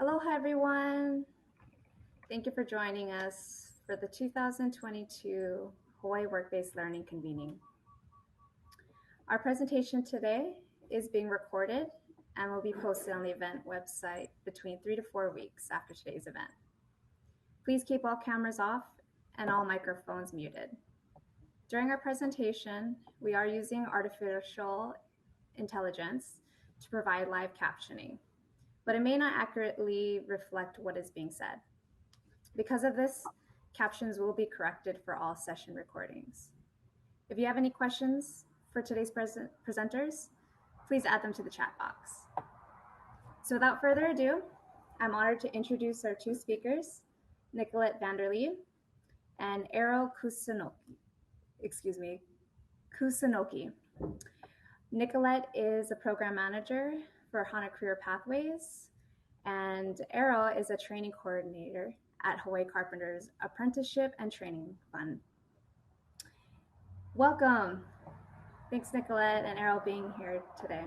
Aloha, everyone. Thank you for joining us for the 2022 Hawaii Work-Based Learning Convening. Our presentation today is being recorded and will be posted on the event website between 3 to 4 weeks after today's event. Please keep all cameras off and all microphones muted. During our presentation, we are using artificial intelligence to provide live captioning, but it may not accurately reflect what is being said. Because of this, captions will be corrected for all session recordings. If you have any questions for today's presenters, please add them to the chat box. So without further ado, I'm honored to introduce our two speakers, Nicolette Vanderlee and Ero Kusanoki. Nicolette is a program manager for Hana Career Pathways, and Ero is a training coordinator at Hawaii Carpenter's Apprenticeship and Training Fund. Welcome. Thanks, Nicolette and Ero, being here today.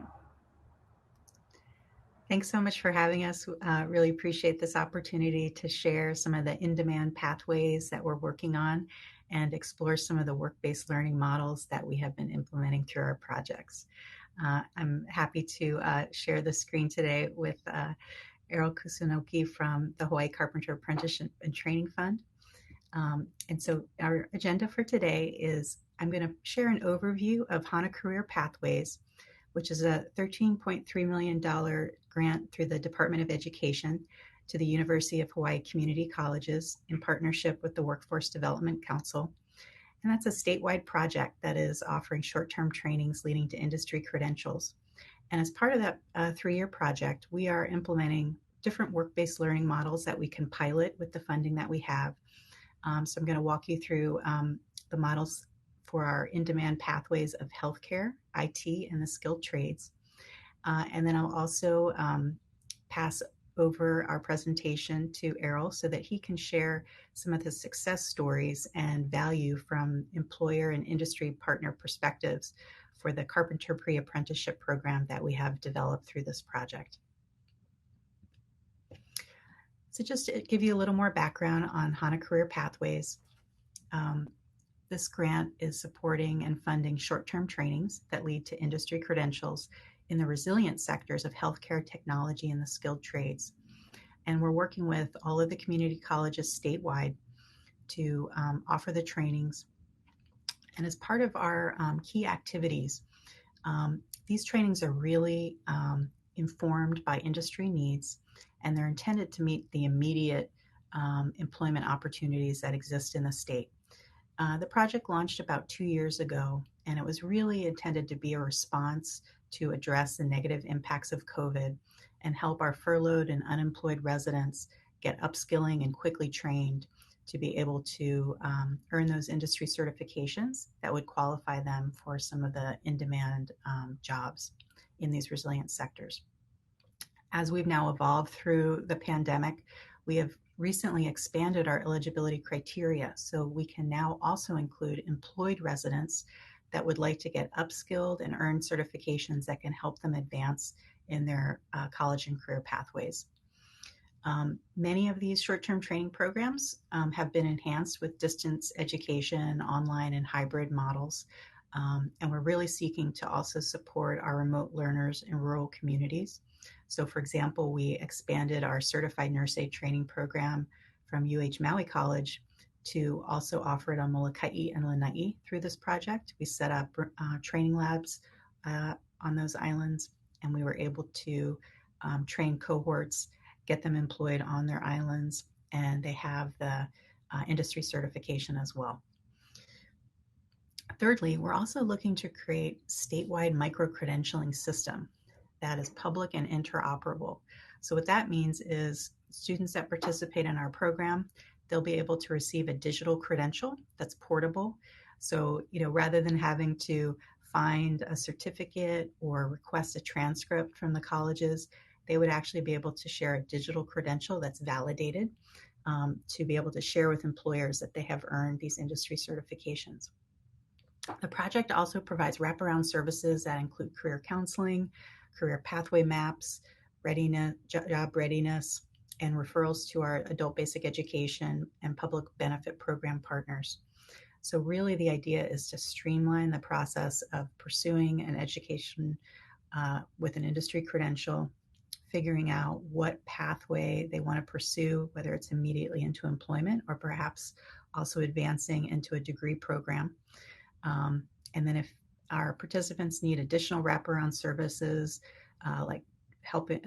Thanks so much for having us. Really appreciate this opportunity to share some of the in-demand pathways that we're working on and explore some of the work-based learning models that we have been implementing through our projects. I'm happy to share the screen today with Ero Kusanoki from the Hawaii Carpenter Apprenticeship and Training Fund. And so our agenda for today is I'm going to share an overview of Hana Career Pathways, which is a $13.3 million grant through the Department of Education to the University of Hawaii Community Colleges in partnership with the Workforce Development Council. And that's a statewide project that is offering short-term trainings leading to industry credentials. And as part of that 3-year project, we are implementing different work-based learning models that we can pilot with the funding that we have. So I'm going to walk you through the models for our in-demand pathways of healthcare, IT, and the skilled trades. And then I'll also pass over our presentation to Errol so that he can share some of the success stories and value from employer and industry partner perspectives for the Carpenter pre-apprenticeship program that we have developed through this project. So just to give you a little more background on Hana Career Pathways, this grant is supporting and funding short-term trainings that lead to industry credentials in the resilient sectors of healthcare, technology, and the skilled trades. And we're working with all of the community colleges statewide to offer the trainings. And as part of our key activities, these trainings are really informed by industry needs, and they're intended to meet the immediate employment opportunities that exist in the state. The project launched about 2 years ago, and it was really intended to be a response to address the negative impacts of COVID and help our furloughed and unemployed residents get upskilling and quickly trained to be able to earn those industry certifications that would qualify them for some of the in-demand jobs in these resilient sectors. As we've now evolved through the pandemic, we have recently expanded our eligibility criteria, so we can now also include employed residents that would like to get upskilled and earn certifications that can help them advance in their college and career pathways. Many of these short-term training programs have been enhanced with distance education, online and hybrid models, and we're really seeking to also support our remote learners in rural communities. So for example, we expanded our certified nurse aid training program from Maui College to also offer it on Molokai and Lanai through this project. We set up training labs on those islands, and we were able to train cohorts, get them employed on their islands, and they have the industry certification as well. Thirdly, we're also looking to create statewide micro-credentialing system that is public and interoperable. So what that means is students that participate in our program, they'll be able to receive a digital credential that's portable. So, rather than having to find a certificate or request a transcript from the colleges, they would actually be able to share a digital credential that's validated to be able to share with employers that they have earned these industry certifications. The project also provides wraparound services that include career counseling, career pathway maps, readiness, job readiness, and referrals to our adult basic education and public benefit program partners. So really the idea is to streamline the process of pursuing an education with an industry credential, figuring out what pathway they want to pursue, whether it's immediately into employment or perhaps also advancing into a degree program. And then if our participants need additional wraparound services, like helping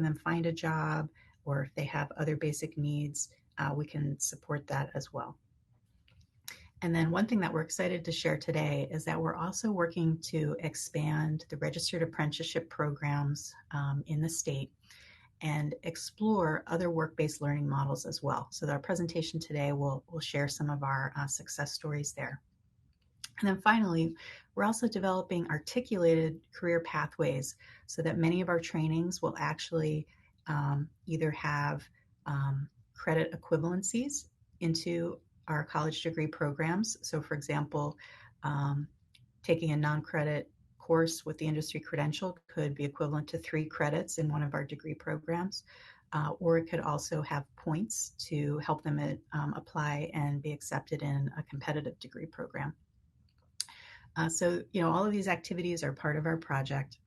them find a job, or if they have other basic needs, we can support that as well. And then one thing that we're excited to share today is that we're also working to expand the registered apprenticeship programs in the state and explore other work-based learning models as well. So our presentation today will share some of our success stories there. And then finally, we're also developing articulated career pathways so that many of our trainings will actually either have credit equivalencies into our college degree programs. So for example, taking a non-credit course with the industry credential could be equivalent to 3 credits in one of our degree programs, or it could also have points to help them apply and be accepted in a competitive degree program. So, all of these activities are part of our project.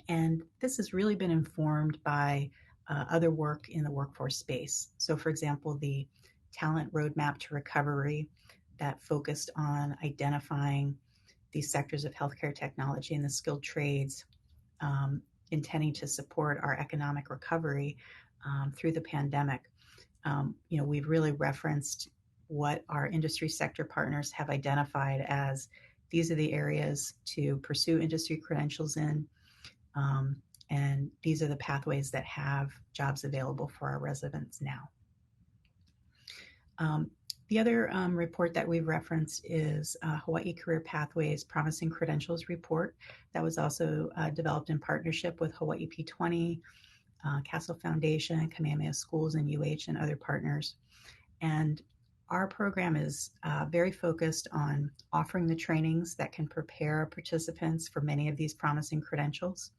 And this has really been informed by other work in the workforce space. So, for example, the Talent Roadmap to Recovery that focused on identifying these sectors of healthcare technology and the skilled trades, intending to support our economic recovery through the pandemic. We've really referenced what our industry sector partners have identified as these are the areas to pursue industry credentials in, and these are the pathways that have jobs available for our residents now. The other report that we've referenced is Hawaii Career Pathways Promising Credentials Report that was also developed in partnership with Hawaii P20, Castle Foundation, Kamehameha Schools, and UH, and other partners. And our program is very focused on offering the trainings that can prepare participants for many of these promising credentials.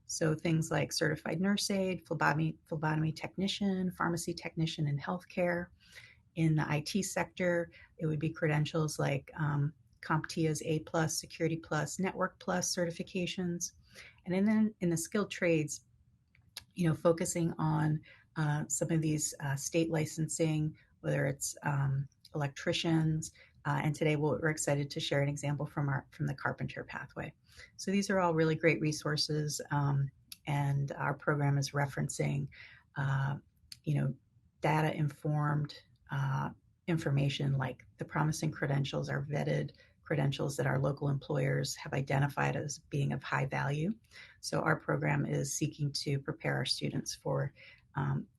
So things like certified nurse aide, phlebotomy technician, pharmacy technician in healthcare. In the IT sector, it would be credentials like CompTIA's A+, Security Plus, Network Plus certifications. And then in the skilled trades, focusing on some of these state licensing, whether it's electricians, and today we're excited to share an example from the Carpenter pathway. So these are all really great resources, and our program is referencing, data-informed information like the promising credentials are vetted credentials that our local employers have identified as being of high value. So our program is seeking to prepare our students for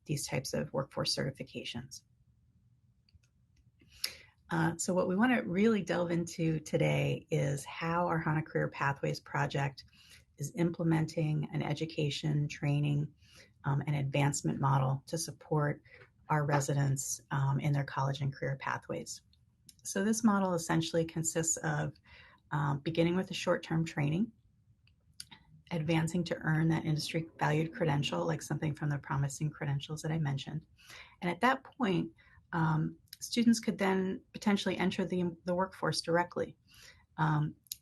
these types of workforce certifications. So what we want to really delve into today is how our Hana Career Pathways project is implementing an education, training, and advancement model to support our residents in their college and career pathways. So this model essentially consists of beginning with a short-term training, advancing to earn that industry valued credential, like something from the promising credentials that I mentioned. And at that point, students could then potentially enter the workforce directly.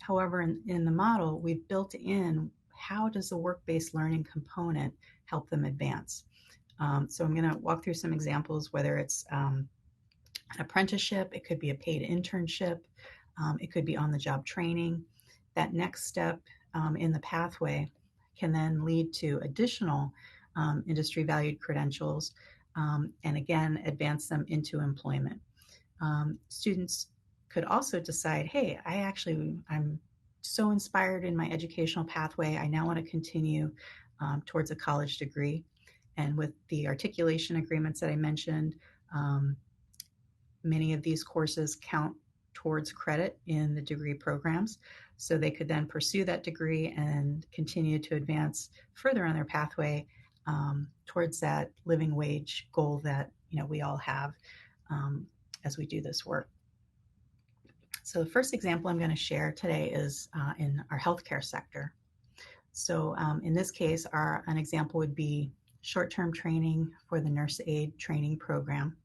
However, in the model, we've built in how does the work-based learning component help them advance. So I'm going to walk through some examples, whether it's an apprenticeship, it could be a paid internship, it could be on-the-job training. That next step in the pathway can then lead to additional industry-valued credentials, and again, advance them into employment. Students could also decide, hey, I'm so inspired in my educational pathway, I now want to continue towards a college degree. And with the articulation agreements that I mentioned, many of these courses count towards credit in the degree programs. So they could then pursue that degree and continue to advance further on their pathway towards that living wage goal that we all have as we do this work. So the first example I'm going to share today is in our healthcare sector. So in this case, an example would be short-term training for the nurse aid training program.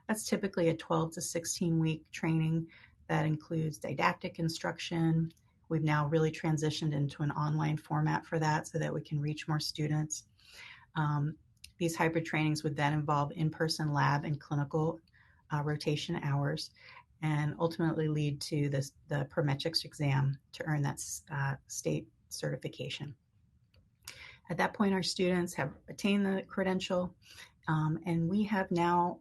That's typically a 12 to 16 week training that includes didactic instruction. We've now really transitioned into an online format for that so that we can reach more students. These hybrid trainings would then involve in-person lab and clinical rotation hours, and ultimately lead to the ProMetrics exam to earn that state certification. At that point, our students have attained the credential, and we have now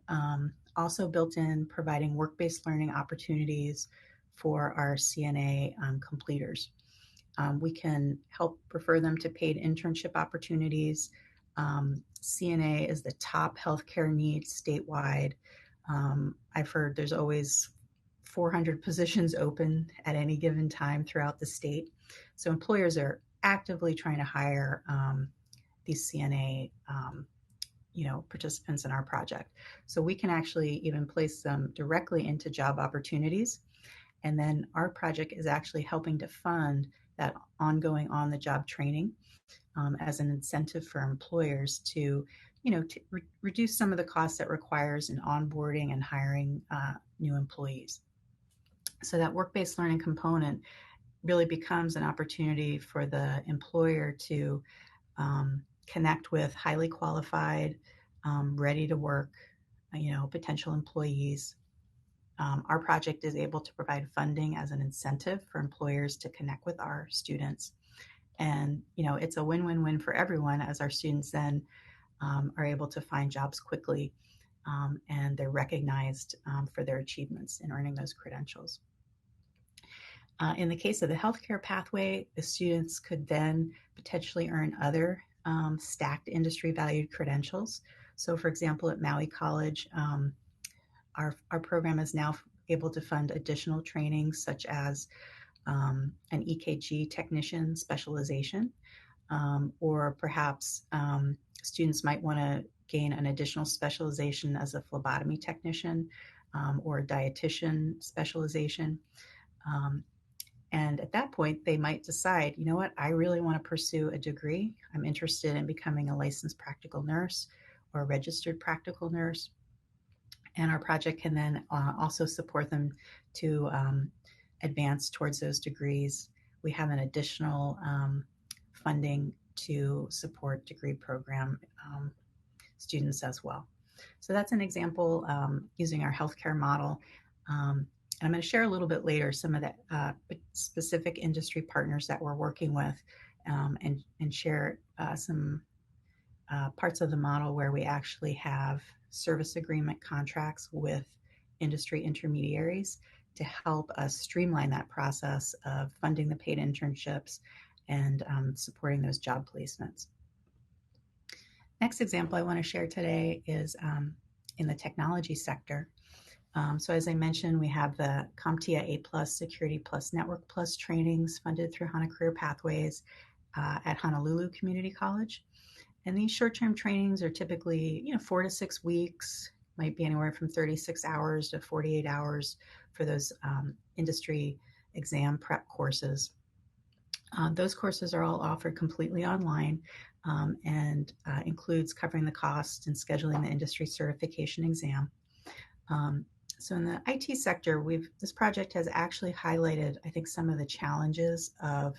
also built in providing work-based learning opportunities for our CNA completers. We can help refer them to paid internship opportunities. CNA is the top healthcare need statewide. I've heard there's always 400 positions open at any given time throughout the state. So employers are actively trying to hire these CNA participants in our project. So we can actually even place them directly into job opportunities. And then our project is actually helping to fund that ongoing on-the-job training as an incentive for employers to reduce some of the costs that requires in onboarding and hiring new employees. So that work-based learning component really becomes an opportunity for the employer to connect with highly qualified, ready to work, potential employees. Our project is able to provide funding as an incentive for employers to connect with our students. And, it's a win-win-win for everyone, as our students then are able to find jobs quickly, and they're recognized for their achievements in earning those credentials. In the case of the healthcare pathway, the students could then potentially earn other stacked industry valued credentials. So for example, at Maui College, our program is now able to fund additional trainings such as an EKG technician specialization, or perhaps students might want to gain an additional specialization as a phlebotomy technician, or a dietitian specialization. And at that point, they might decide, you know what, I really want to pursue a degree. I'm interested in becoming a licensed practical nurse or a registered practical nurse. And our project can then also support them to advance towards those degrees. We have an additional funding to support degree program students as well. So that's an example using our healthcare model. And I'm going to share a little bit later some of the specific industry partners that we're working with, and share some parts of the model where we actually have service agreement contracts with industry intermediaries to help us streamline that process of funding the paid internships and supporting those job placements. Next example I want to share today is in the technology sector. So as I mentioned, we have the CompTIA A+, Security Plus, Network Plus trainings funded through Hana Career Pathways at Honolulu Community College. And these short-term trainings are typically, 4 to 6 weeks, might be anywhere from 36 hours to 48 hours for those industry exam prep courses. Those courses are all offered completely online, and includes covering the cost and scheduling the industry certification exam. So in the IT sector, this project has actually highlighted, I think, some of the challenges of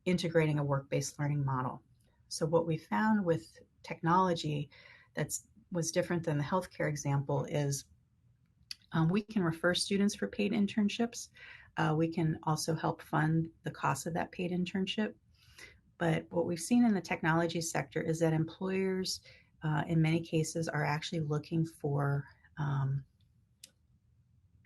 integrating a work-based learning model. So what we found with technology that was different than the healthcare example is we can refer students for paid internships. We can also help fund the cost of that paid internship. But what we've seen in the technology sector is that employers, in many cases, are actually looking for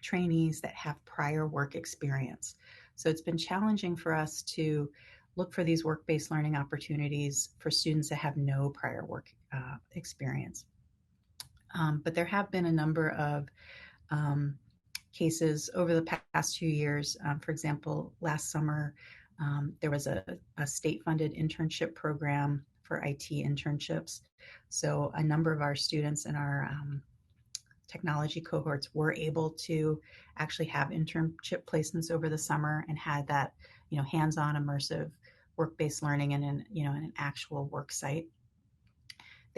trainees that have prior work experience. So it's been challenging for us to look for these work-based learning opportunities for students that have no prior work experience. But there have been a number of cases over the past 2 years. For example, last summer, there was a state-funded internship program for IT internships. So a number of our students in our technology cohorts were able to actually have internship placements over the summer and had that, hands-on immersive work-based learning in an actual work site.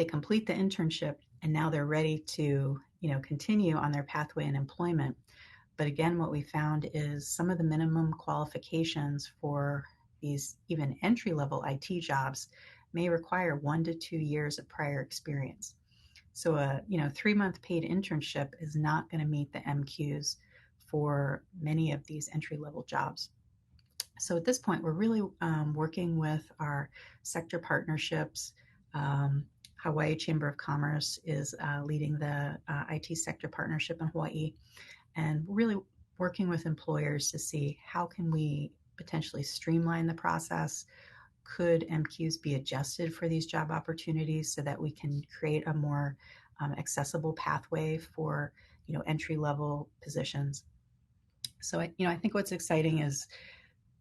they complete the internship and now they're ready to, continue on their pathway in employment. But again, what we found is some of the minimum qualifications for these even entry-level IT jobs may require 1 to 2 years of prior experience. So a 3-month paid internship is not going to meet the MQs for many of these entry-level jobs. So at this point, we're really working with our sector partnerships. Hawaii Chamber of Commerce is leading the IT sector partnership in Hawaii, and really working with employers to see how can we potentially streamline the process. Could MQs be adjusted for these job opportunities so that we can create a more accessible pathway for entry-level positions? So I think what's exciting is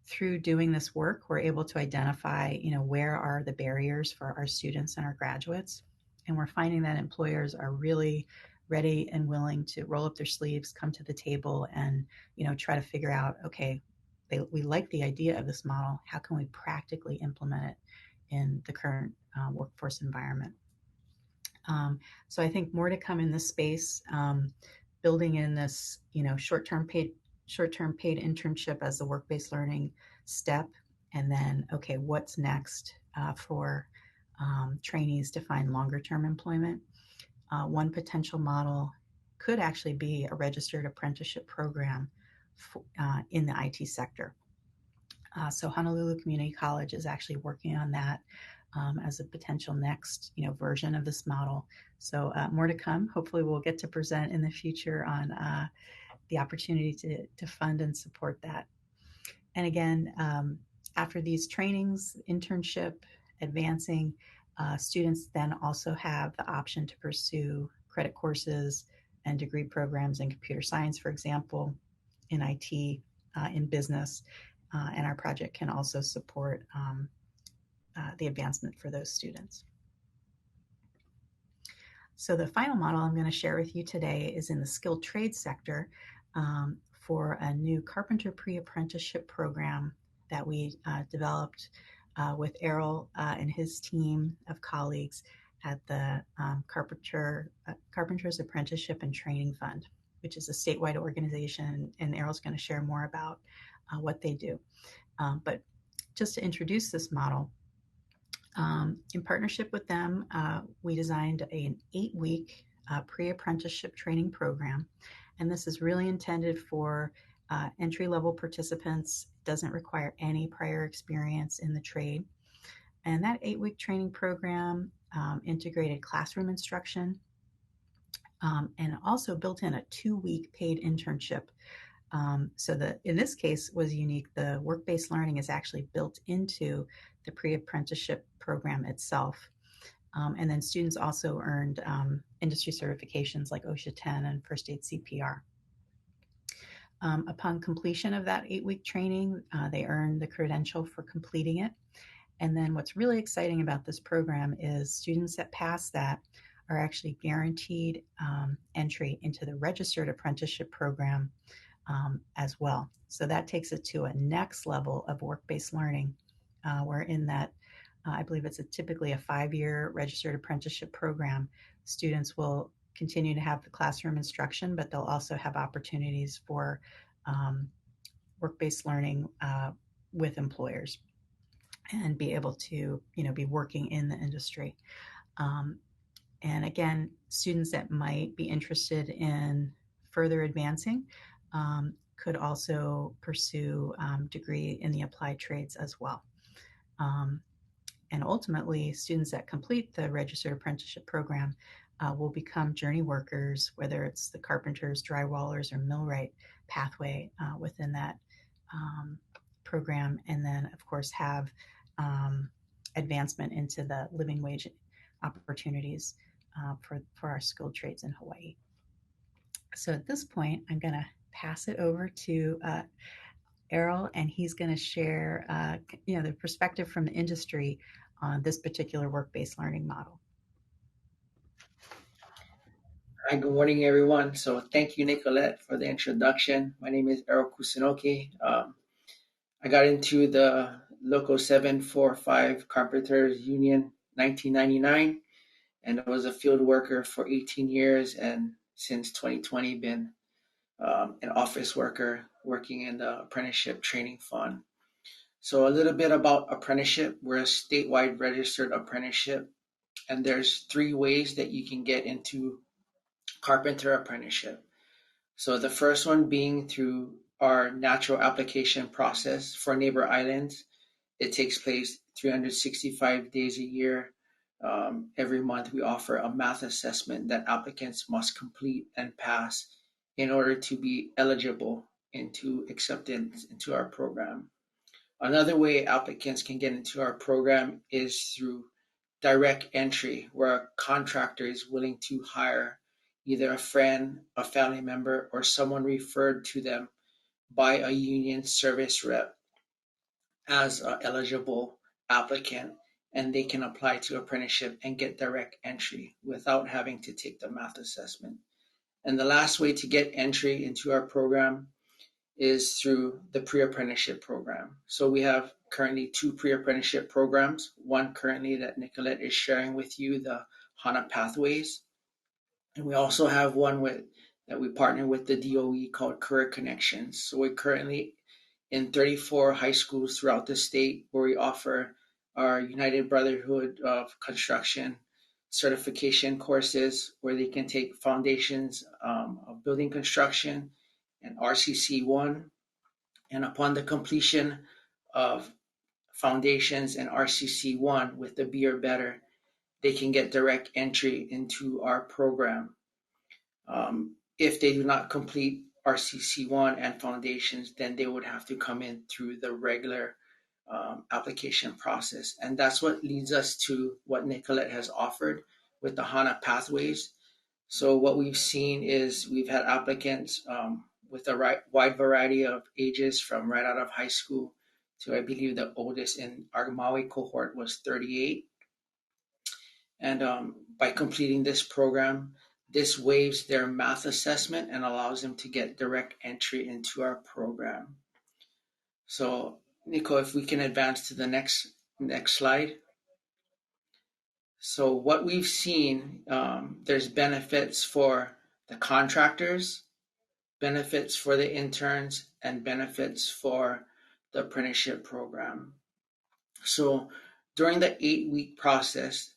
through doing this work, we're able to identify where are the barriers for our students and our graduates, and we're finding that employers are really ready and willing to roll up their sleeves, come to the table, and try to figure out, okay, we like the idea of this model. How can we practically implement it in the current workforce environment? So I think more to come in this space, building in this, short-term paid internship as the work-based learning step, and then, okay, what's next for trainees to find longer-term employment? One potential model could actually be a registered apprenticeship program in the IT sector. So Honolulu Community College is actually working on that as a potential next version of this model. So more to come. Hopefully we'll get to present in the future on the opportunity to fund and support that. And again, after these trainings, internship, advancing, students then also have the option to pursue credit courses and degree programs in computer science, for example, in IT, in business, and our project can also support the advancement for those students. So the final model I'm going to share with you today is in the skilled trade sector for a new Carpenter pre-apprenticeship program that we developed with Errol and his team of colleagues at the Carpenter's Apprenticeship and Training Fund, which is a statewide organization, and Errol's going to share more about what they do. But just to introduce this model, in partnership with them, we designed an 8-week pre-apprenticeship training program, and this is really intended for entry-level participants. It doesn't require any prior experience in the trade. And that 8-week training program integrated classroom instruction and also built in a 2-week paid internship. So in this case was unique. The work-based learning is actually built into the pre-apprenticeship program itself. And then students also earned industry certifications like OSHA 10 and First Aid CPR. Upon completion of that 8-week training, they earn the credential for completing it. And then what's really exciting about this program is students that pass that are actually guaranteed entry into the registered apprenticeship program as well. So that takes it to a next level of work-based learning. Where in that, I believe it's typically a 5-year registered apprenticeship program. Students will continue to have the classroom instruction, but they'll also have opportunities for work-based learning with employers and be able to, be working in the industry. And again, students that might be interested in further advancing could also pursue degree in the applied trades as well. And ultimately, students that complete the registered apprenticeship program will become journey workers, whether it's the carpenters, drywallers, or millwright pathway within that program, and then, of course, have advancement into the living wage opportunities for our skilled trades in Hawaii. So at this point, I'm going to pass it over to Errol, and he's going to share the perspective from the industry on this particular work-based learning model. Hi, good morning, everyone. So thank you, Nicolette, for the introduction. My name is Errol Kusunoki. I got into the Local 745 Carpenters Union 1999, and I was a field worker for 18 years, and since 2020 been an office worker working in the apprenticeship training fund. So a little bit about apprenticeship. We're a statewide registered apprenticeship, and there's three ways that you can get into Carpenter apprenticeship. So the first one being through our natural application process for neighbor islands. It takes place 365 days a year. Every month we offer a math assessment that applicants must complete and pass in order to be eligible into acceptance into our program. Another way applicants can get into our program is through direct entry, where a contractor is willing to hire either a friend, a family member, or someone referred to them by a union service rep as an eligible applicant, and they can apply to apprenticeship and get direct entry without having to take the math assessment. And the last way to get entry into our program is through the pre-apprenticeship program. So we have currently two pre-apprenticeship programs, one currently that Nicolette is sharing with you, the Hana Pathways. And we also have one that we partner with the DOE called Career Connections. So we're currently in 34 high schools throughout the state where we offer our United Brotherhood of Construction certification courses where they can take foundations of building construction and RCC 1. And upon the completion of foundations and RCC 1 with the B or better, they can get direct entry into our program. If they do not complete RCC1 and foundations, then they would have to come in through the regular application process. And that's what leads us to what Nicolette has offered with the Hana Pathways. So what we've seen is we've had applicants with a wide variety of ages from right out of high school to, I believe, the oldest in our Maui cohort was 38. And by completing this program, this waives their math assessment and allows them to get direct entry into our program. So, Nico, if we can advance to the next slide. So what we've seen, there's benefits for the contractors, benefits for the interns, and benefits for the apprenticeship program. So during the 8-week process,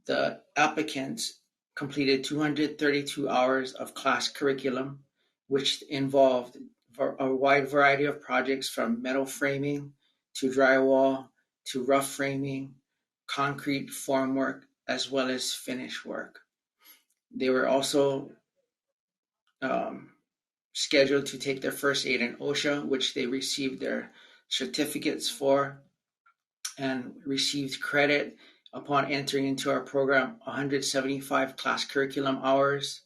the applicants completed 232 hours of class curriculum, which involved a wide variety of projects from metal framing to drywall to rough framing, concrete formwork, as well as finish work. They were also scheduled to take their first aid in OSHA, which they received their certificates for and received credit upon entering into our program, 175 class curriculum hours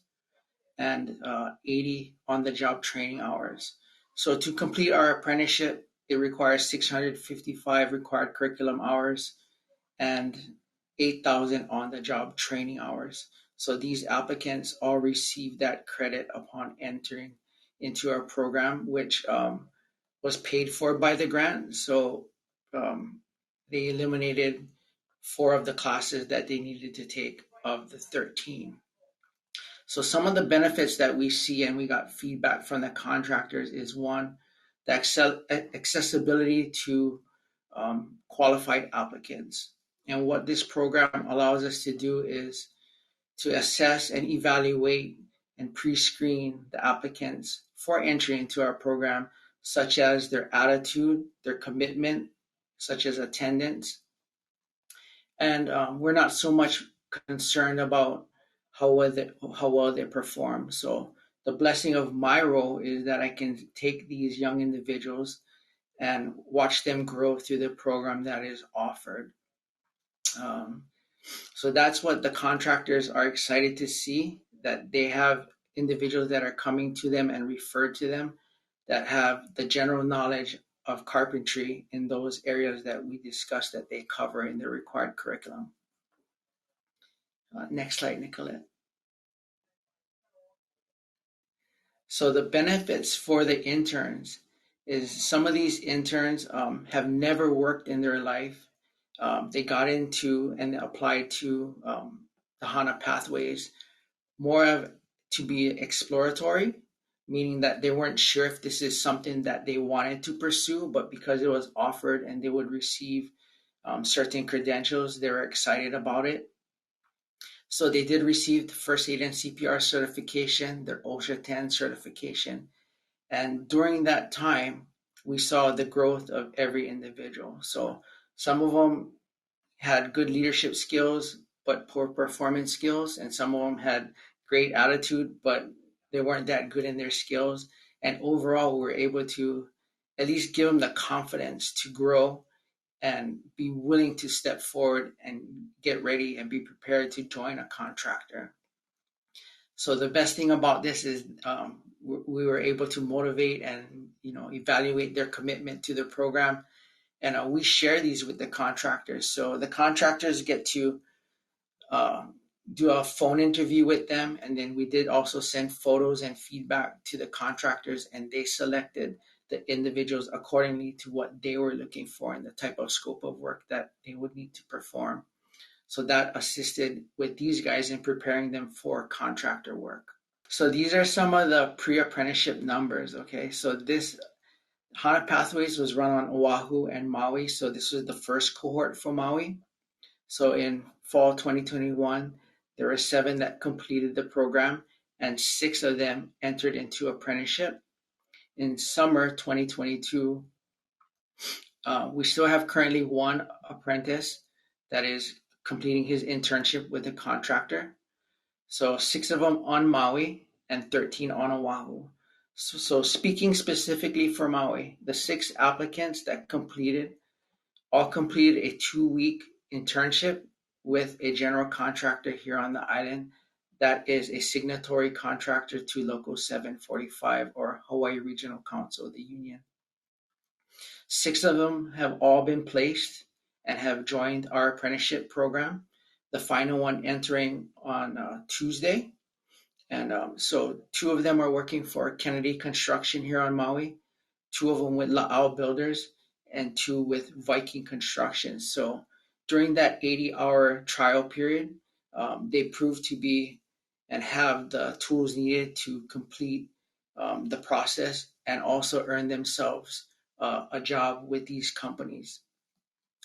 and 80 on-the-job training hours. So to complete our apprenticeship, it requires 655 required curriculum hours and 8,000 on-the-job training hours. So these applicants all received that credit upon entering into our program, which was paid for by the grant. So they eliminated 4 of the classes that they needed to take of the 13. So some of the benefits that we see, and we got feedback from the contractors, is one, the accessibility to qualified applicants. And what this program allows us to do is to assess and evaluate and pre-screen the applicants for entry into our program, such as their attitude, their commitment, such as attendance. And we're not so much concerned about how well they perform. So the blessing of my role is that I can take these young individuals and watch them grow through the program that is offered. So that's what the contractors are excited to see, that they have individuals that are coming to them and referred to them that have the general knowledge of carpentry in those areas that we discussed that they cover in the required curriculum. Next slide, Nicolette. So the benefits for the interns is some of these interns have never worked in their life. They got into and applied to the the Hana Pathways more of to be exploratory, meaning that they weren't sure if this is something that they wanted to pursue, but because it was offered and they would receive certain credentials, they were excited about it. So they did receive the first aid and CPR certification, their OSHA 10 certification. And during that time, we saw the growth of every individual. So some of them had good leadership skills, but poor performance skills. And some of them had great attitude, but they weren't that good in their skills. And overall, we were able to at least give them the confidence to grow and be willing to step forward and get ready and be prepared to join a contractor. So the best thing about this is we were able to motivate and evaluate their commitment to the program, and we share these with the contractors. So the contractors get to do a phone interview with them, and then we did also send photos and feedback to the contractors, and they selected the individuals accordingly to what they were looking for and the type of scope of work that they would need to perform. So that assisted with these guys in preparing them for contractor work. So these are some of the pre-apprenticeship numbers, okay? So this Hana Pathways was run on Oahu and Maui. So this was the first cohort for Maui. So in fall 2021, there were 7 that completed the program and 6 of them entered into apprenticeship. In summer 2022, we still have currently 1 apprentice that is completing his internship with a contractor. So 6 of them on Maui and 13 on Oahu. So speaking specifically for Maui, the 6 applicants that all completed a 2-week internship with a general contractor here on the island that is a signatory contractor to Local 745 or Hawaii Regional Council, the union. 6 of them have all been placed and have joined our apprenticeship program. The final one entering on Tuesday. And so 2 of them are working for Kennedy Construction here on Maui, 2 of them with La'au Builders, and 2 with Viking Construction. So during that 80-hour trial period, they proved to be and have the tools needed to complete the process and also earn themselves a job with these companies.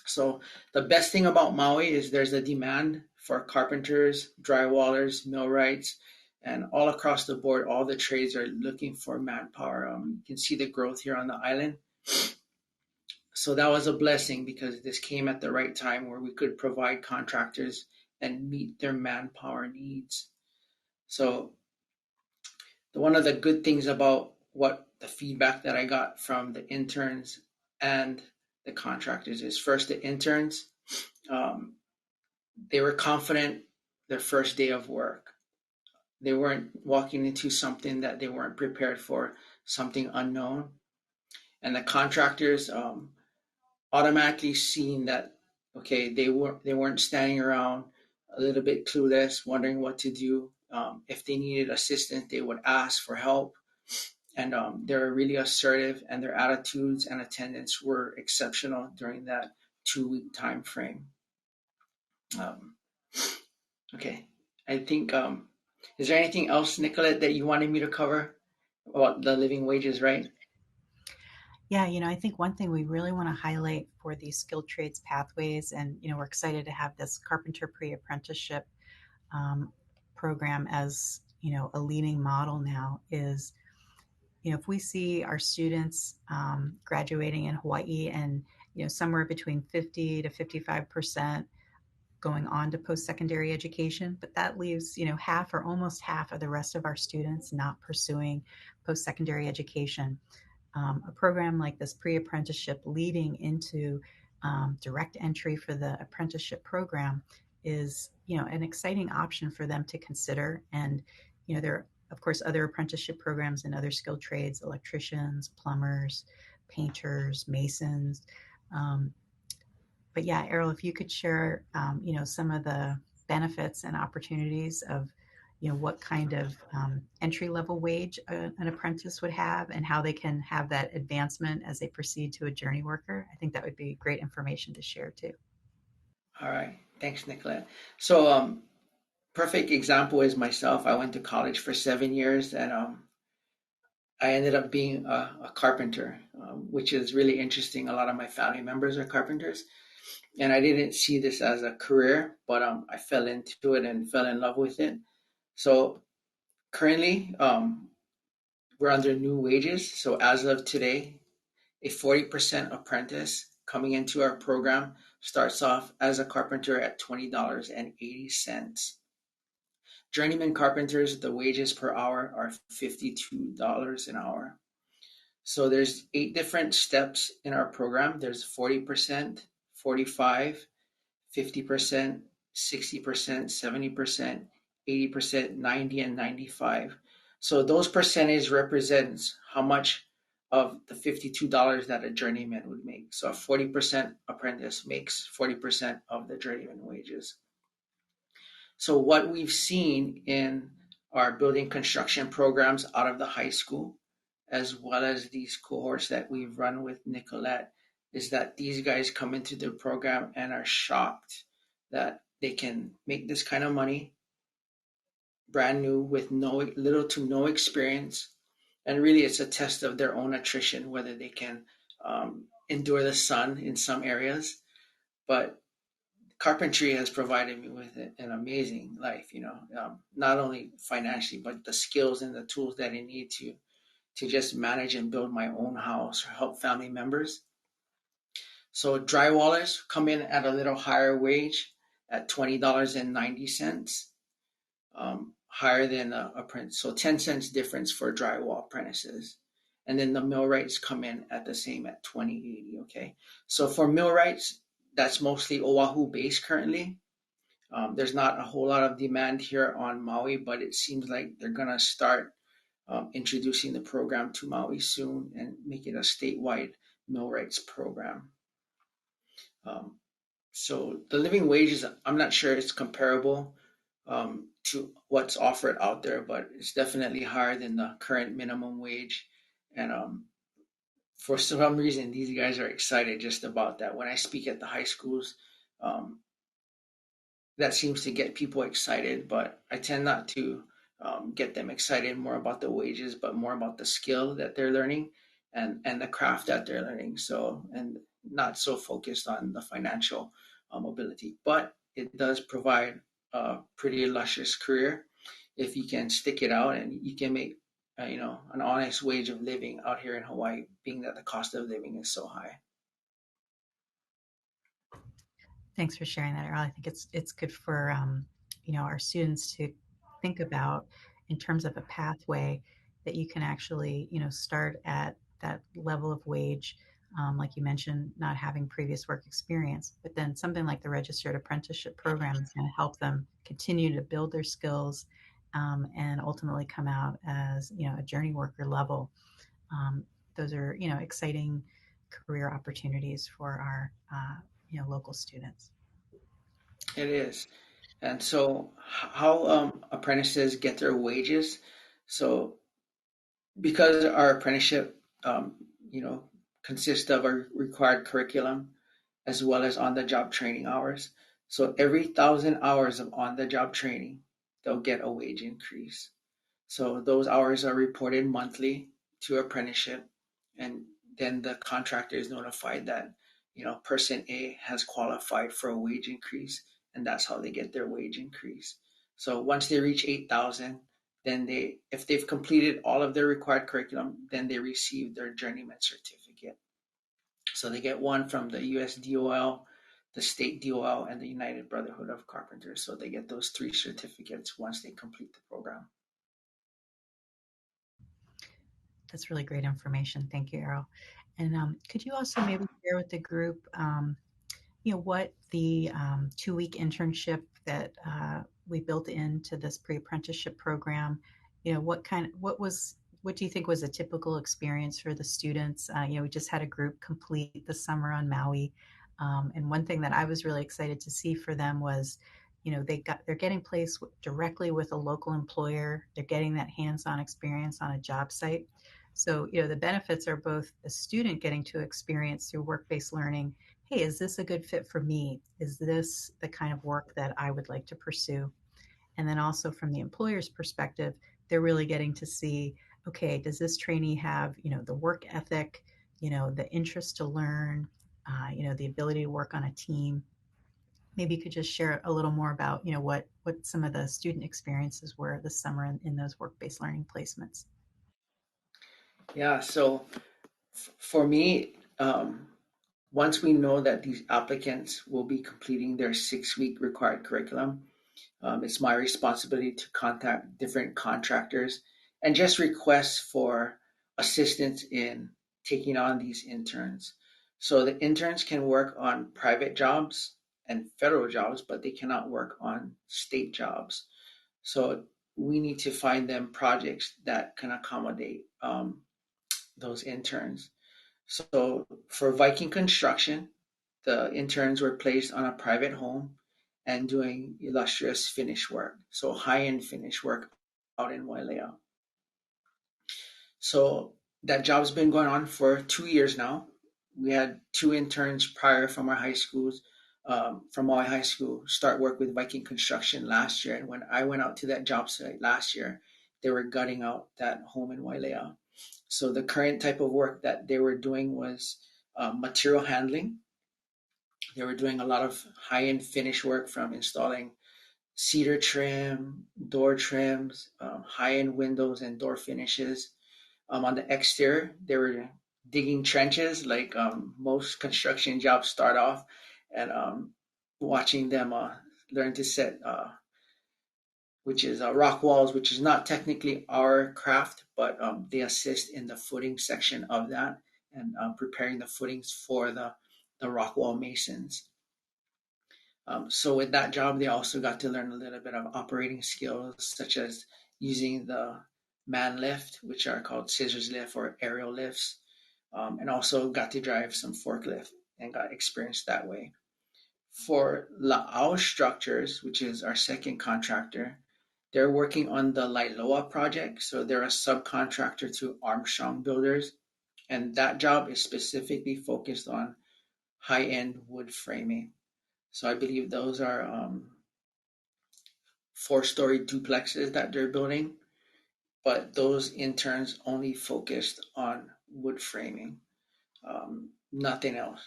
So the best thing about Maui is there's a demand for carpenters, drywallers, millwrights, and all across the board, all the trades are looking for manpower. You can see the growth here on the island. So that was a blessing because this came at the right time where we could provide contractors and meet their manpower needs. So one of the good things about what the feedback that I got from the interns and the contractors is first the interns, they were confident their first day of work. They weren't walking into something that they weren't prepared for, something unknown. And the contractors automatically seen that, okay, they weren't standing around a little bit clueless, wondering what to do. If they needed assistance, they would ask for help. And they're really assertive, and their attitudes and attendance were exceptional during that 2-week time frame. Okay, I think, is there anything else, Nicolette, that you wanted me to cover about the living wages, right? Yeah, I think one thing we really want to highlight for these skilled trades pathways, and we're excited to have this Carpenter pre-apprenticeship program as a leading model now, is if we see our students graduating in Hawaii and somewhere between 50 to 55% going on to post-secondary education, but that leaves half or almost half of the rest of our students not pursuing post-secondary education. A program like this pre-apprenticeship leading into direct entry for the apprenticeship program is an exciting option for them to consider. And there are, of course, other apprenticeship programs in other skilled trades: electricians, plumbers, painters, masons. But yeah, Errol, if you could share some of the benefits and opportunities of what kind of entry-level wage an apprentice would have and how they can have that advancement as they proceed to a journey worker. I think that would be great information to share too. All right. Thanks, Nicolette. So perfect example is myself. I went to college for 7 years, and I ended up being a carpenter, which is really interesting. A lot of my family members are carpenters, and I didn't see this as a career, but I fell into it and fell in love with it. So currently, we're under new wages. So as of today, a 40% apprentice coming into our program starts off as a carpenter at $20.80. Journeyman carpenters, the wages per hour are $52 an hour. So there's 8 different steps in our program. There's 40%, 45, 50%, 60%, 70%, 80%, 90, and 95. So those percentage represents how much of the $52 that a journeyman would make. So a 40% apprentice makes 40% of the journeyman wages. So what we've seen in our building construction programs out of the high school, as well as these cohorts that we've run with Nicolette, is that these guys come into the program and are shocked that they can make this kind of money brand new with little to no experience. And really, it's a test of their own attrition, whether they can endure the sun in some areas. But carpentry has provided me with an amazing life, not only financially, but the skills and the tools that I need to just manage and build my own house or help family members. So drywallers come in at a little higher wage at $20.90, higher than a apprentice. So 10 cents difference for drywall apprentices. And then the millwrights come in at the same at $20.80. Okay. So for millwrights, that's mostly Oahu based currently. There's not a whole lot of demand here on Maui, but it seems like they're going to start introducing the program to Maui soon and make it a statewide millwrights program. So the living wages, I'm not sure it's comparable to what's offered out there, but it's definitely higher than the current minimum wage. And for some reason, these guys are excited just about that. When I speak at the high schools, um, that seems to get people excited, but I tend not to get them excited more about the wages, but more about the skill that they're learning and the craft that they're learning. So, and not so focused on the financial ability, but it does provide a pretty luscious career if you can stick it out and you can make an honest wage of living out here in Hawaii, being that the cost of living is so high. Thanks for sharing that, Errol. I think it's good for our students to think about in terms of a pathway that you can actually start at that level of wage, like you mentioned, not having previous work experience, but then something like the registered apprenticeship program is going to help them continue to build their skills and ultimately come out as a journey worker level. Those are exciting career opportunities for our local students. It is. And so, how apprentices get their wages? So, because our apprenticeship, you know, consists of a required curriculum as well as on-the-job training hours. So every 1,000 hours of on-the-job training, they'll get a wage increase. So those hours are reported monthly to apprenticeship, and then the contractor is notified that person A has qualified for a wage increase, and that's how they get their wage increase. So once they reach 8,000, then if they've completed all of their required curriculum, then they receive their journeyman certificate. So they get one from the US DOL, the state DOL, and the United Brotherhood of Carpenters. So they get those 3 certificates once they complete the program. That's really great information. Thank you, Errol. And could you also maybe share with the group, what the 2-week internship that we built into this pre-apprenticeship program, what do you think was a typical experience for the students? We just had a group complete the summer on Maui. And one thing that I was really excited to see for them was, they're getting placed directly with a local employer. They're getting that hands-on experience on a job site. So, the benefits are both the student getting to experience through work-based learning. Hey, is this a good fit for me? Is this the kind of work that I would like to pursue? And then also from the employer's perspective, they're really getting to see, okay, does this trainee have, the work ethic, the interest to learn, the ability to work on a team. Maybe you could just share a little more about, what some of the student experiences were this summer in those work-based learning placements. Yeah, so for me, once we know that these applicants will be completing their 6 week required curriculum, it's my responsibility to contact different contractors and just request for assistance in taking on these interns. So the interns can work on private jobs and federal jobs, but they cannot work on state jobs. So we need to find them projects that can accommodate those interns. So for Viking Construction, the interns were placed on a private home and doing illustrious finish work, so high-end finish work out in Wailea. So that job's been going on for 2 years now. We had two interns prior from our high schools, from my high school, start work with Viking Construction last year. And when I went out to that job site last year, they were gutting out that home in Wailea. So the current type of work that they were doing was material handling. They were doing a lot of high-end finish work from installing cedar trim, door trims, high-end windows and door finishes. On the exterior, they were digging trenches like most construction jobs start off, and watching them learn to set, which is rock walls, which is not technically our craft, but they assist in the footing section of that and preparing the footings for the rock wall masons. So with that job, they also got to learn a little bit of operating skills, such as using the man lift, which are called scissors lift or aerial lifts, and also got to drive some forklift and got experience that way. For La'au Structures, which is our second contractor, they're working on the Lailoa project. So they're a subcontractor to Armstrong Builders. And that job is specifically focused on high end wood framing. So I believe those are 4-story duplexes that they're building, but those interns only focused on wood framing, nothing else.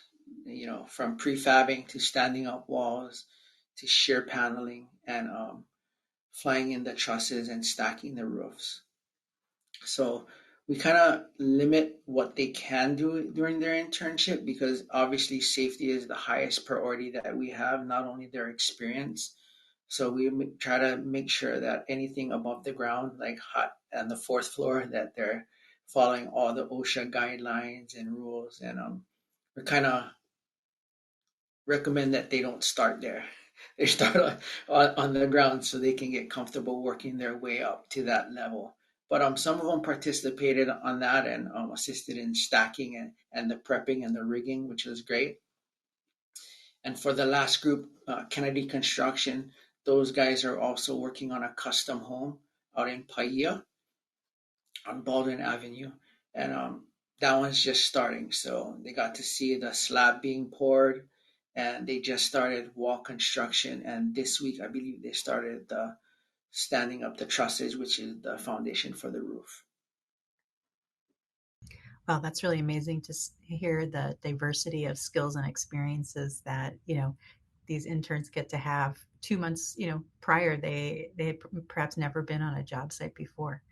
From prefabbing to standing up walls to shear paneling and flying in the trusses and stacking the roofs. So we kind of limit what they can do during their internship because obviously safety is the highest priority that we have, not only their experience. So we try to make sure that anything above the ground, like hot and the fourth floor, that they're following all the OSHA guidelines and rules. And we kind of recommend that they don't start there. They start on the ground so they can get comfortable working their way up to that level. But some of them participated on that and assisted in stacking and the prepping and the rigging, which was great. And for the last group, Kennedy Construction, those guys are also working on a custom home out in Paia on Baldwin Avenue. And that one's just starting. So they got to see the slab being poured and they just started wall construction. And this week, I believe they started standing up the trusses, which is the foundation for the roof. Wow, that's really amazing to hear the diversity of skills and experiences that, these interns get to have 2 months, prior. They had perhaps never been on a job site before.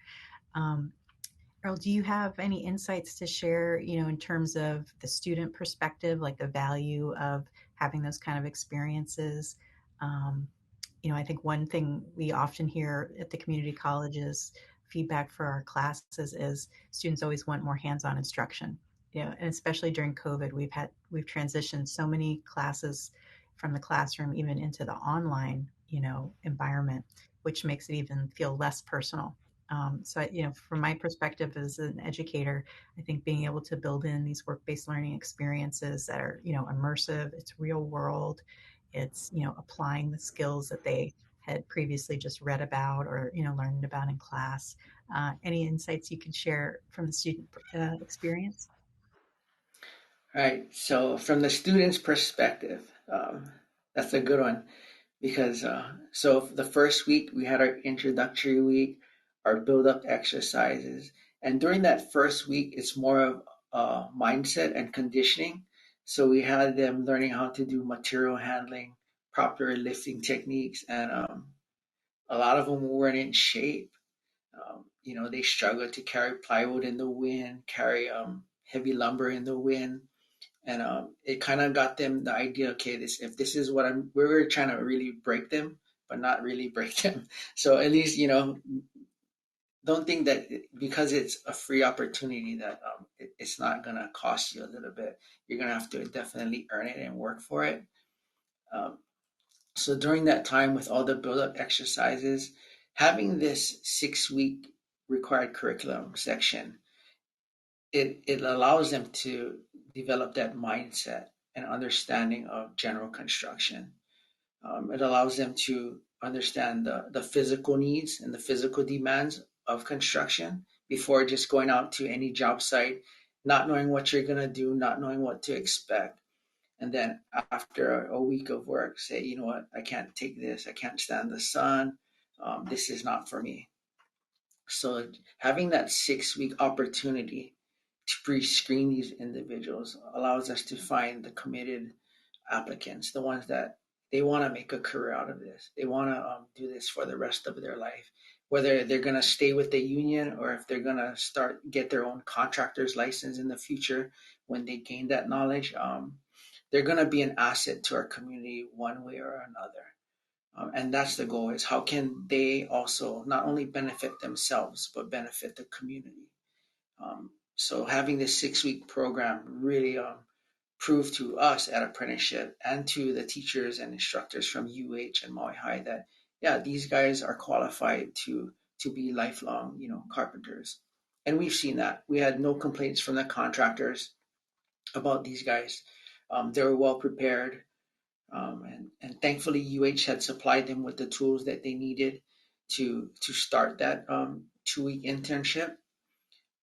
Earl, do you have any insights to share, in terms of the student perspective, like the value of having those kind of experiences? I think one thing we often hear at the community colleges feedback for our classes is students always want more hands-on instruction. And especially during COVID, we've transitioned so many classes from the classroom even into the online, environment, which makes it even feel less personal. So, from my perspective as an educator, I think being able to build in these work-based learning experiences that are, immersive, it's real world, it's, applying the skills that they had previously just read about or, learned about in class. Any insights you can share from the student experience? Right. So from the student's perspective, that's a good one. because so the first week we had our introductory week, our build up exercises, and during that first week it's more of mindset and conditioning. So we had them learning how to do material handling, proper lifting techniques, and a lot of them weren't in shape. They struggled to carry plywood in the wind, carry heavy lumber in the wind, and it kind of got them the idea. Okay, this is what we were trying to really break them, but not really break them. So at least don't think that because it's a free opportunity that it's not gonna cost you a little bit. You're gonna have to definitely earn it and work for it. Um, so during that time, with all the build-up exercises, having this 6 week required curriculum section, it allows them to develop that mindset and understanding of general construction. It allows them to understand the physical needs and the physical demands of construction before just going out to any job site, not knowing what you're going to do, not knowing what to expect. And then after a week of work, say, you know what, I can't take this. I can't stand the sun. This is not for me. So having that 6 week opportunity to pre-screen these individuals allows us to find the committed applicants, the ones that they want to make a career out of this. They want to do this for the rest of their life, whether they're going to stay with the union or if they're going to get their own contractor's license in the future when they gain that knowledge. They're going to be an asset to our community one way or another. And that's the goal, is how can they also not only benefit themselves but benefit the community. So having this 6 week program really proved to us at apprenticeship and to the teachers and instructors from UH and Maui High that yeah, these guys are qualified to be lifelong carpenters. And we've seen that. We had no complaints from the contractors about these guys. They were well prepared. And thankfully UH had supplied them with the tools that they needed to start that 2 week internship.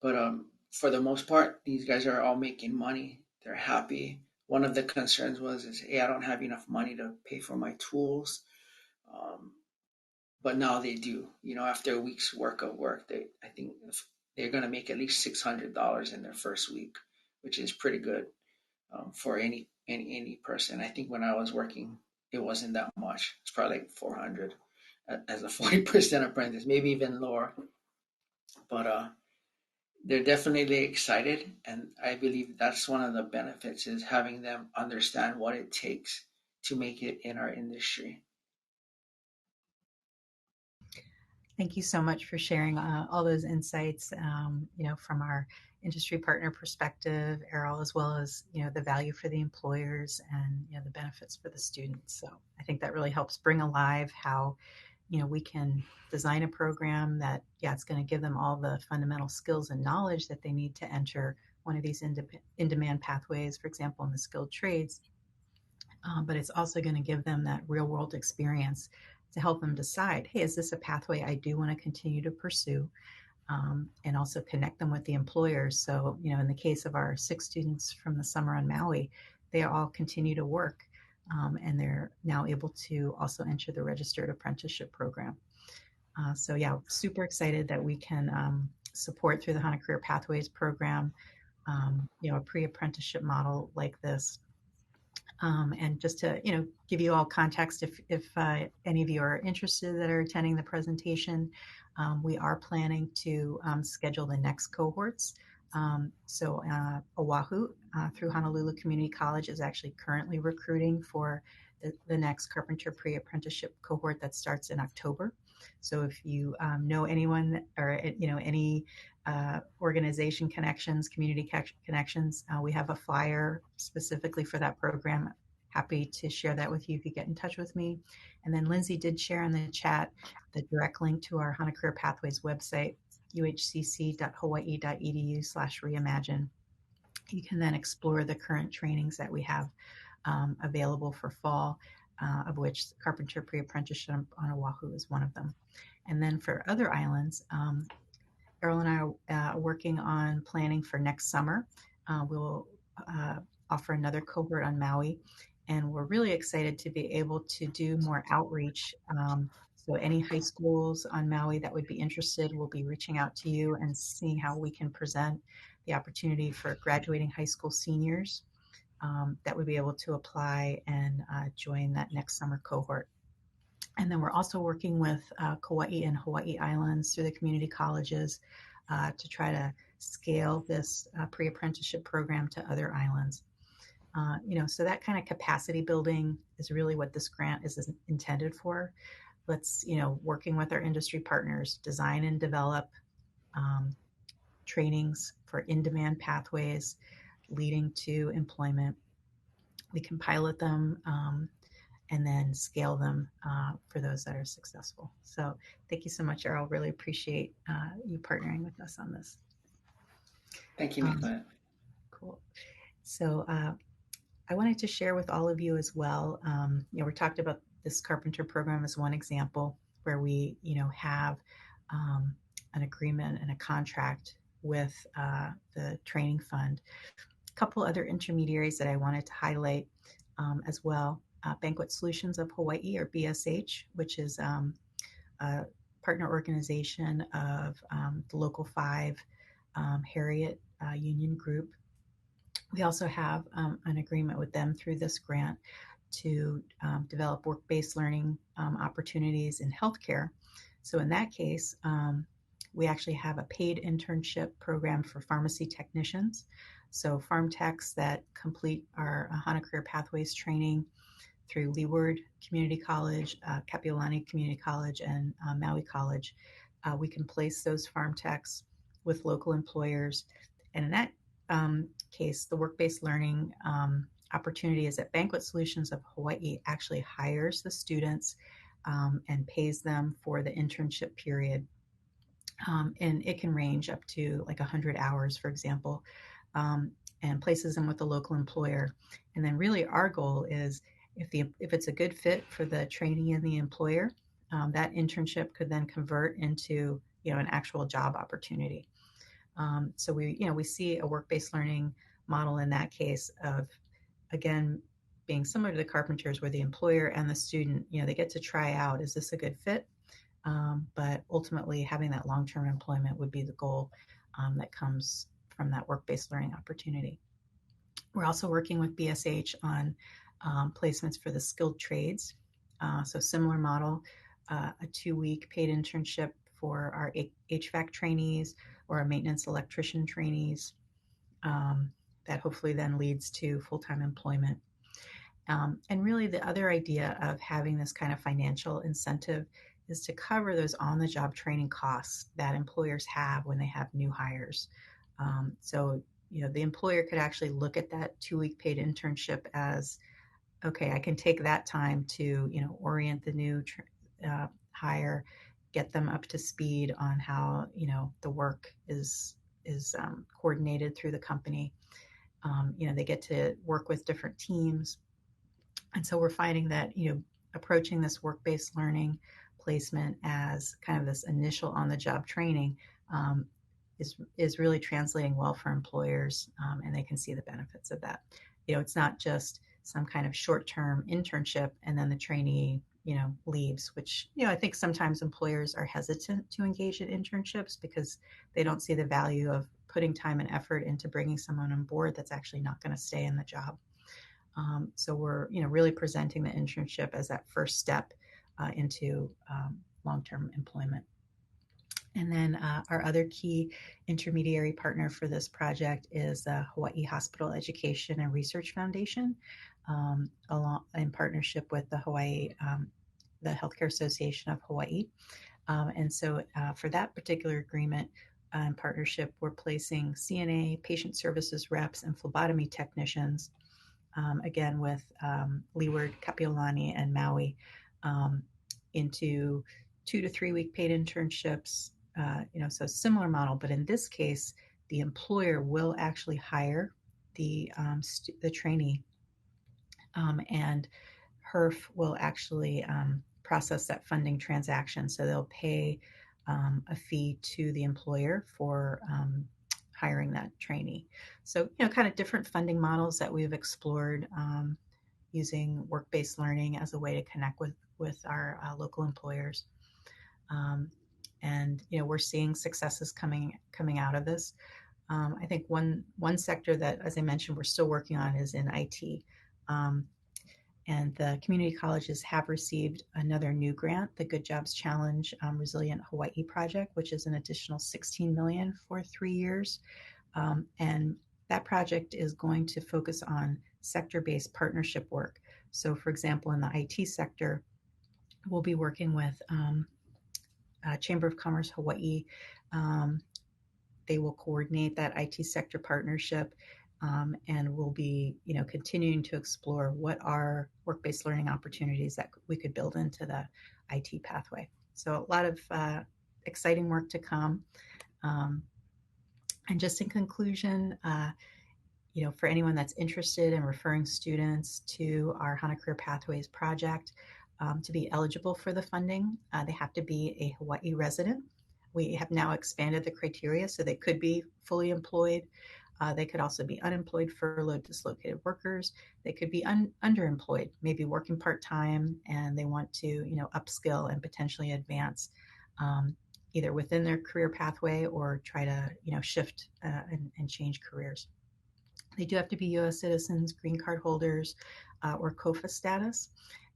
But for the most part, these guys are all making money. They're happy. One of the concerns is, hey, I don't have enough money to pay for my tools. Um, but now they do. After a week's work of work, I think they're going to make at least $600 in their first week, which is pretty good for any person. I think when I was working, it wasn't that much. It's probably like 400 as a 40% apprentice, maybe even lower. But they're definitely excited, and I believe that's one of the benefits, is having them understand what it takes to make it in our industry. Thank you so much for sharing all those insights, from our industry partner perspective, Errol, as well as, the value for the employers and, the benefits for the students. So I think that really helps bring alive how, we can design a program that, it's going to give them all the fundamental skills and knowledge that they need to enter one of these in-demand pathways, for example, in the skilled trades. But it's also going to give them that real world experience to help them decide, hey, is this a pathway I do want to continue to pursue? And also connect them with the employers. So, in the case of our 6 students from the summer on Maui, they all continue to work, and they're now able to also enter the registered apprenticeship program. So yeah, super excited that we can support through the Hana Career Pathways program, a pre-apprenticeship model like this. And just to give you all context, if any of you are interested that are attending the presentation, we are planning to schedule the next cohorts. So Oahu through Honolulu Community College is actually currently recruiting for the next Carpenter pre-apprenticeship cohort that starts in October. So if you know anyone or any organization connections, community connections, we have a flyer specifically for that program. Happy to share that with you if you get in touch with me. And then Lindsay did share in the chat the direct link to our Hana Career Pathways website, uhcc.hawaii.edu/reimagine. You can then explore the current trainings that we have available for fall, of which Carpenter Pre-Apprenticeship on Oahu is one of them. And then for other islands, Errol and I are working on planning for next summer. We'll offer another cohort on Maui. And we're really excited to be able to do more outreach. So any high schools on Maui that would be interested will be reaching out to you and seeing how we can present the opportunity for graduating high school seniors that would be able to apply and join that next summer cohort. And then we're also working with Kauai and Hawaii Islands through the community colleges to try to scale this pre-apprenticeship program to other islands. So that kind of capacity building is really what this grant is intended for. Let's, working with our industry partners, design and develop trainings for in-demand pathways leading to employment. We can pilot them and then scale them for those that are successful. So thank you so much, Errol. Really appreciate you partnering with us on this. Thank you, Nicolette. Cool. So I wanted to share with all of you as well. We talked about this Carpenter program as one example where we, have an agreement and a contract with the training fund. A couple other intermediaries that I wanted to highlight as well. Banquet Solutions of Hawaii, or BSH, which is a partner organization of the Local 5 Harriet Union Group. We also have an agreement with them through this grant to develop work-based learning opportunities in healthcare. So in that case, we actually have a paid internship program for pharmacy technicians. So pharm techs that complete our Hana Career Pathways training through Leeward Community College, Kapiolani Community College, and Maui College. We can place those pharm techs with local employers. And in that case, the work-based learning opportunity is that Banquet Solutions of Hawaii actually hires the students and pays them for the internship period. And it can range up to like 100 hours, for example, and places them with a local employer. And then really our goal is if it's a good fit for the trainee and the employer, that internship could then convert into an actual job opportunity. So we see a work-based learning model in that case of, again, being similar to the Carpenters, where the employer and the student, they get to try out, is this a good fit? But ultimately having that long-term employment would be the goal that comes from that work-based learning opportunity. We're also working with BSH on placements for the skilled trades. So similar model, a 2-week paid internship for our HVAC trainees or our maintenance electrician trainees that hopefully then leads to full-time employment. And really the other idea of having this kind of financial incentive is to cover those on-the-job training costs that employers have when they have new hires. So the employer could actually look at that 2-week paid internship as, okay, I can take that time to, orient the new hire, get them up to speed on how, the work is coordinated through the company. They get to work with different teams. And so we're finding that, approaching this work-based learning placement as kind of this initial on-the-job training is really translating well for employers, and they can see the benefits of that. It's not just some kind of short-term internship and then the trainee, leaves, which, I think sometimes employers are hesitant to engage in internships because they don't see the value of putting time and effort into bringing someone on board that's actually not going to stay in the job. So we're, really presenting the internship as that first step into long-term employment. And then our other key intermediary partner for this project is the Hawaii Hospital Education and Research Foundation, along in partnership with the Healthcare Association of Hawaii. And so for that particular agreement and partnership, we're placing CNA, patient services reps, and phlebotomy technicians, again with Leeward, Kapiolani, and Maui, into 2 to 3 week paid internships. So similar model, but in this case, the employer will actually hire the trainee, and HERF will actually process that funding transaction. So they'll pay a fee to the employer for hiring that trainee. So, kind of different funding models that we've explored using work-based learning as a way to connect with our local employers. And we're seeing successes coming out of this. I think one sector that, as I mentioned, we're still working on is in IT. And the community colleges have received another new grant, the Good Jobs Challenge Resilient Hawaii Project, which is an additional $16 million for 3 years. And that project is going to focus on sector-based partnership work. So, for example, in the IT sector, we'll be working with Chamber of Commerce Hawaii. They will coordinate that IT sector partnership, and we'll be, continuing to explore what are work-based learning opportunities that we could build into the IT pathway. So a lot of exciting work to come. And just in conclusion, for anyone that's interested in referring students to our Hana Career Pathways project, to be eligible for the funding, they have to be a Hawaii resident. We have now expanded the criteria, so they could be fully employed. They could also be unemployed, furloughed, dislocated workers. They could be underemployed, maybe working part-time, and they want to, upskill and potentially advance either within their career pathway or try to, shift and change careers. They do have to be U.S. citizens, green card holders, or COFA status.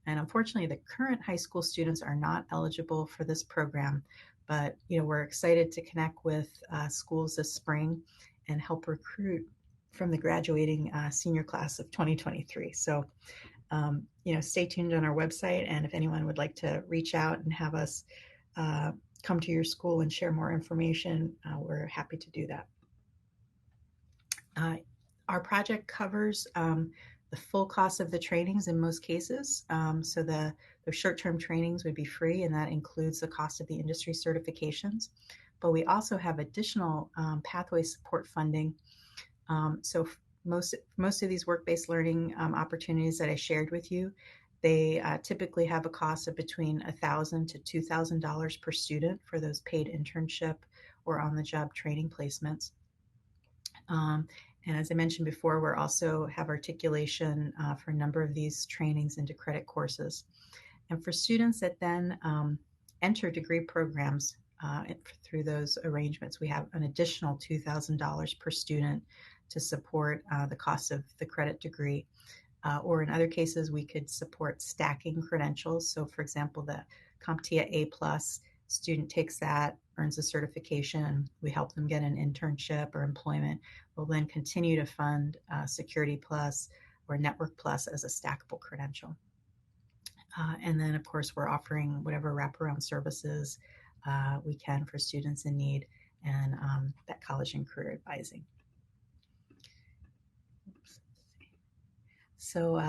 And unfortunately, the current high school students are not eligible for this program, but we're excited to connect with schools this spring and help recruit from the graduating senior class of 2023. So, stay tuned on our website, and if anyone would like to reach out and have us come to your school and share more information, we're happy to do that. Our project covers the full cost of the trainings in most cases. So the short-term trainings would be free, and that includes the cost of the industry certifications. But we also have additional pathway support funding. So most of these work-based learning opportunities that I shared with you, they typically have a cost of between $1,000 to $2,000 per student for those paid internship or on-the-job training placements. And as I mentioned before, we also have articulation for a number of these trainings into credit courses. And for students that then enter degree programs through those arrangements, we have an additional $2,000 per student to support the cost of the credit degree. Or in other cases, we could support stacking credentials. So for example, the CompTIA A+, student takes that, earns a certification, we help them get an internship or employment. We'll then continue to fund Security Plus or Network Plus as a stackable credential. And then, of course, we're offering whatever wraparound services we can for students in need and that college and career advising. So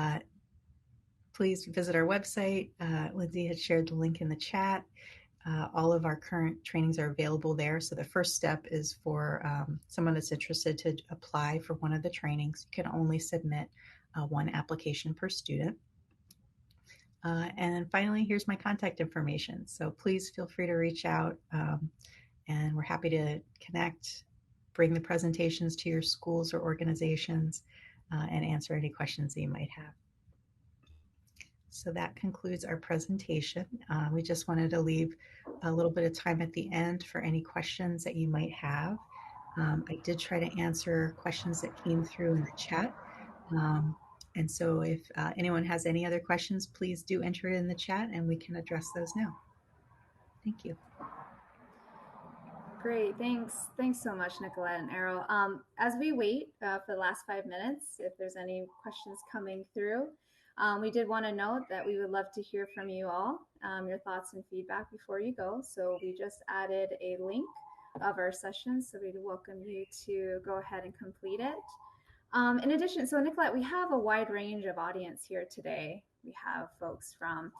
please visit our website. Lindsay had shared the link in the chat. All of our current trainings are available there. So the first step is for someone that's interested to apply for one of the trainings. You can only submit one application per student. And then finally, here's my contact information. So please feel free to reach out, and we're happy to connect, bring the presentations to your schools or organizations, and answer any questions that you might have. So that concludes our presentation. We just wanted to leave a little bit of time at the end for any questions that you might have. I did try to answer questions that came through in the chat. And so if anyone has any other questions, please do enter it in the chat and we can address those now. Thank you. Great, thanks. Thanks so much, Nicolette and Arrow. As we wait for the last 5 minutes, if there's any questions coming through, we did want to note that we would love to hear from you all, your thoughts and feedback before you go. So we just added a link of our session, so we'd welcome you to go ahead and complete it. In addition, so Nicolette, we have a wide range of audience here today. We have folks from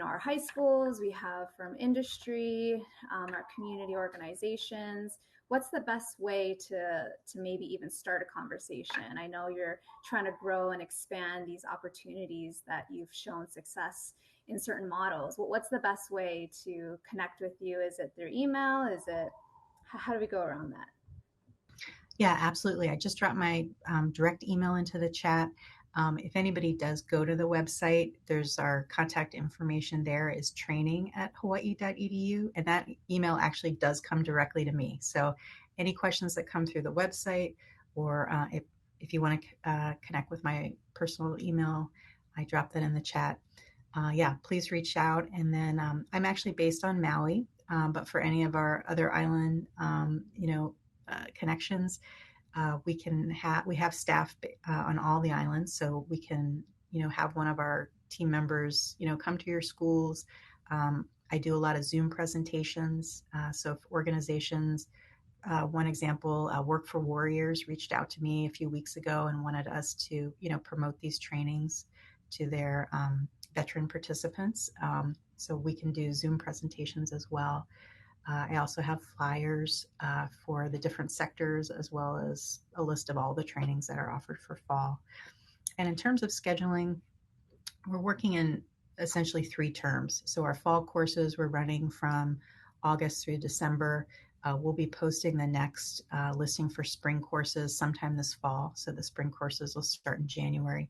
our high schools, we have from industry, our community organizations. What's the best way to maybe even start a conversation? I know you're trying to grow and expand these opportunities that you've shown success in certain models. What's the best way to connect with you? Is it through email? How do we go around that? Yeah, absolutely. I just dropped my direct email into the chat. If anybody does go to the website, there's our contact information there is training@hawaii.edu, and that email actually does come directly to me. So any questions that come through the website, or if you want to connect with my personal email, I drop that in the chat. Yeah, please reach out. And then I'm actually based on Maui, but for any of our other island, connections, we have staff on all the islands, so we can have one of our team members come to your schools. I do a lot of Zoom presentations, so if organizations, one example, Work for Warriors reached out to me a few weeks ago and wanted us to promote these trainings to their veteran participants, so we can do Zoom presentations as well. I also have flyers for the different sectors, as well as a list of all the trainings that are offered for fall. And in terms of scheduling, we're working in essentially 3 terms. So our fall courses, we're running from August through December. We'll be posting the next listing for spring courses sometime this fall. So the spring courses will start in January.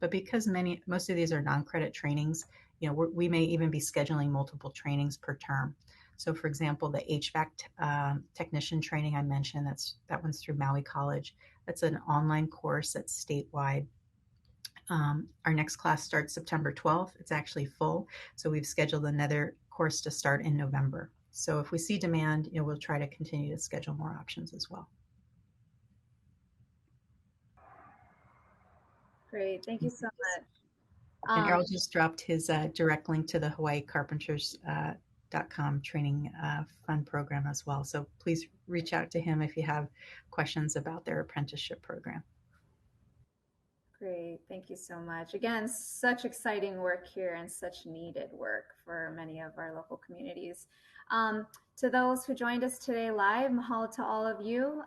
But because most of these are non-credit trainings, we may even be scheduling multiple trainings per term. So for example, the HVAC technician training I mentioned, that one's through Maui College. That's an online course that's statewide. Our next class starts September 12th. It's actually full. So we've scheduled another course to start in November. So if we see demand, we'll try to continue to schedule more options as well. Great. Thank you so much. And Errol just dropped his direct link to the Hawaii Carpenters .com training fund program as well. So please reach out to him if you have questions about their apprenticeship program. Great. Thank you so much. Again, such exciting work here and such needed work for many of our local communities. To those who joined us today live, mahalo to all of you.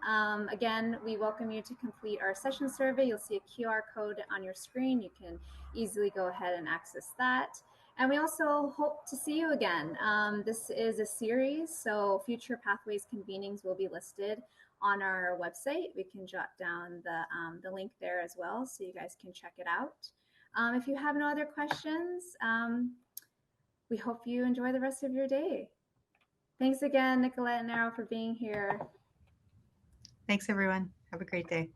Again, we welcome you to complete our session survey. You'll see a QR code on your screen. You can easily go ahead and access that. And we also hope to see you again. This is a series, so future Pathways convenings will be listed on our website. We can jot down the link there as well, so you guys can check it out. If you have no other questions, we hope you enjoy the rest of your day. Thanks again, Nicolette and Errol, for being here. Thanks, everyone. Have a great day.